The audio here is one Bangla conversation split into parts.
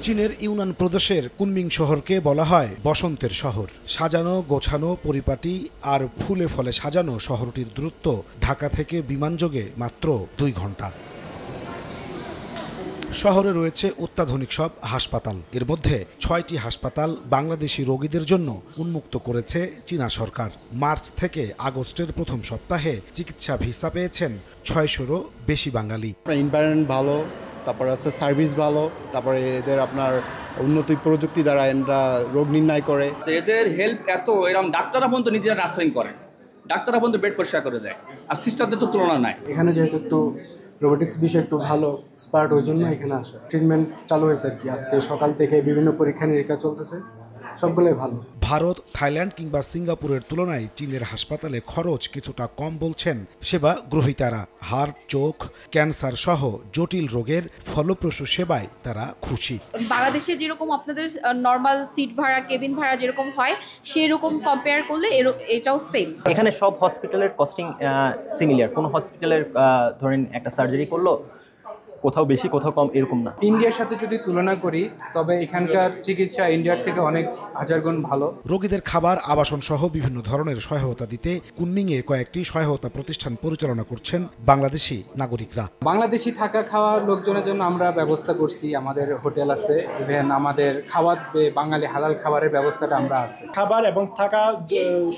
চীনের ইউনান প্রদেশের কুনমিং শহরকে বলা হয় বসন্তের শহর। সাজানো গোছানো পরিপাটি আর ফুলে ফলে সাজানো শহরটির দূরত্ব ঢাকা থেকে বিমানযোগে মাত্র 2 ঘন্টা। শহরে রয়েছে অত্যাধুনিক সব হাসপাতাল। এর মধ্যে 6টি হাসপাতাল বাংলাদেশি রোগীদের জন্য উন্মুক্ত করেছে চীনা সরকার। মার্চ থেকে আগস্টের প্রথম সপ্তাহে চিকিৎসা ভিসা পেয়েছেন 600-রও বেশি বাঙালি। এনভায়রনমেন্ট ভালো, তারপরে হচ্ছে সার্ভিস ভালো, তারপরে এদের আপনার উন্নত প্রযুক্তি দ্বারা এরা রোগ নির্ণয় করে। এদের হেল্প এত, এরকম ডাক্তাররা পর্যন্ত নিজেরা নার্সিং করেন, ডাক্তাররা পর্যন্ত বেড পরিষ্কার করে দেয়, আর সিস্টারদের তো তুলনা নাই। এখানে যেহেতু একটু রোবোটিক্স বিষয় একটু ভালো স্পার্ট, ওই জন্য এখানে আসে। ট্রিটমেন্ট চালু হয়েছে আর কি, আজকে সকাল থেকে বিভিন্ন পরীক্ষা নিরীক্ষা চলতেছে, সবগুলোই ভালো। ভারত, থাইল্যান্ড কিংবা সিঙ্গাপুরের তুলনায় চীনের হাসপাতালে খরচ কিছুটা কম বলছেন সেবা গ্রহীতারা। হার্ট, চোখ, ক্যান্সার সহ জটিল রোগের ফলপ্রসূ সেবায় তারা খুশি। বাংলাদেশে যেরকম আপনাদের নর্মাল সিট ভাড়া, কেবিন ভাড়া যেরকম হয় সেরকম কম্পেয়ার করলে এটাও সেম। এখানে সব হসপিটালের কস্টিং সিমিলার। কোনো হসপিটালের ধরেন একটা সার্জারি করলো কোথাও বেশি কোথাও কম এরকম না। ইন্ডিয়ার সাথে যদি তুলনা করি তবে এখানকার চিকিৎসা ইন্ডিয়ার থেকে অনেক হাজার গুণ ভালো। রোগীদের খাবার, আবাসন সহ বিভিন্ন ধরনের সহায়তা দিতে কুনমিংয়ে কয়েকটি সহায়তা প্রতিষ্ঠান পরিচালনা করছেন বাংলাদেশি নাগরিকরা। বাংলাদেশি থাকা খাওয়ার লোকজনের জন্য আমরা ব্যবস্থা করছি, আমাদের হোটেল আছে, ইভেন আমাদের খাবার বাঙালি হালাল খাবারের ব্যবস্থাটা আমরা আছে। খাবার এবং থাকা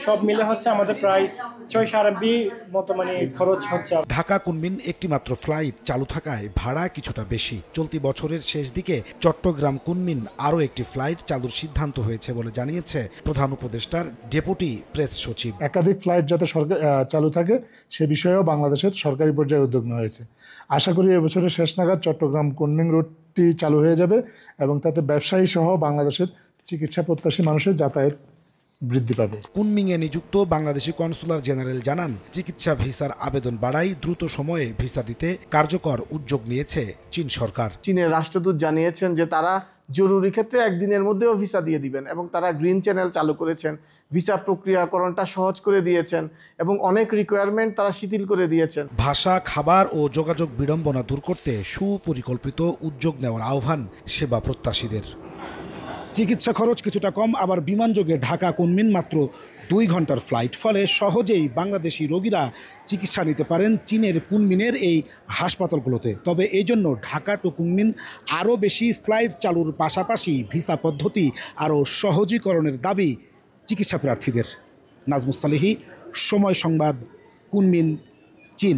সব মিলে হচ্ছে আমাদের প্রায় 6-6.5 মতো খরচ হচ্ছে। ঢাকা কুনমিং একটি মাত্র ফ্লাইট চালু থাকায় ভাড়া কিছুটা বেশি। চলতি বছরের শেষ দিকে চট্টগ্রাম কুনমিং আরও একটি ফ্লাইট চালুর সিদ্ধান্ত হয়েছে বলে জানিয়েছে প্রধান উপদেষ্টার ডেপুটি প্রেস সচিব। একাধিক ফ্লাইট যাতে সরকার চালু থাকে সে বিষয়েও বাংলাদেশের সরকারি পর্যায়ে উদ্যোগ নেওয়া হয়েছে। আশা করি এবছরের শেষ নাগাদ চট্টগ্রাম কুনমিং রুটটি চালু হয়ে যাবে এবং তাতে ব্যবসায়ী সহ বাংলাদেশের চিকিৎসা প্রত্যাশী মানুষের যাতায়াত বৃদ্ধি পাবে। কুনমিংয়ে নিযুক্ত বাংলাদেশি কনসুলার জেনারেল জানান, চিকিৎসা ভিসার আবেদন বাড়াই দ্রুত সময়ে ভিসা দিতে কার্যকর উদ্যোগ নিয়েছে চীন সরকার। চীনের রাষ্ট্রদূত জানিয়েছেন যে তারা জরুরি ক্ষেত্রে একদিনের মধ্যেও ভিসা দিয়ে দিবেন এবং তারা গ্রিন চ্যানেল চালু করেছেন, ভিসা প্রক্রিয়াকরণটা সহজ করে দিয়েছেন এবং অনেক রিকোয়ারমেন্ট তারা শিথিল করে দিয়েছেন। ভাষা, খাবার ও যোগাযোগ বিড়ম্বনা দূর করতে সুপরিকল্পিত উদ্যোগ নেওয়ার আহ্বান সেবা প্রত্যাশীদের। চিকিৎসা খরচ কিছুটা কম, আবার বিমানযোগে ঢাকা কুনমিং মাত্র 2 ঘন্টার ফ্লাইট। ফলে সহজেই বাংলাদেশি রোগীরা চিকিৎসা নিতে পারেন চীনের কুনমিংয়ের এই হাসপাতালগুলোতে। তবে এই জন্য ঢাকা টু কুনমিং আরও বেশি ফ্লাইট চালুর পাশাপাশি ভিসা পদ্ধতি আরও সহজীকরণের দাবি চিকিৎসা প্রার্থীদের। নাজমুস সালেহী, সময় সংবাদ, কুনমিং, চীন।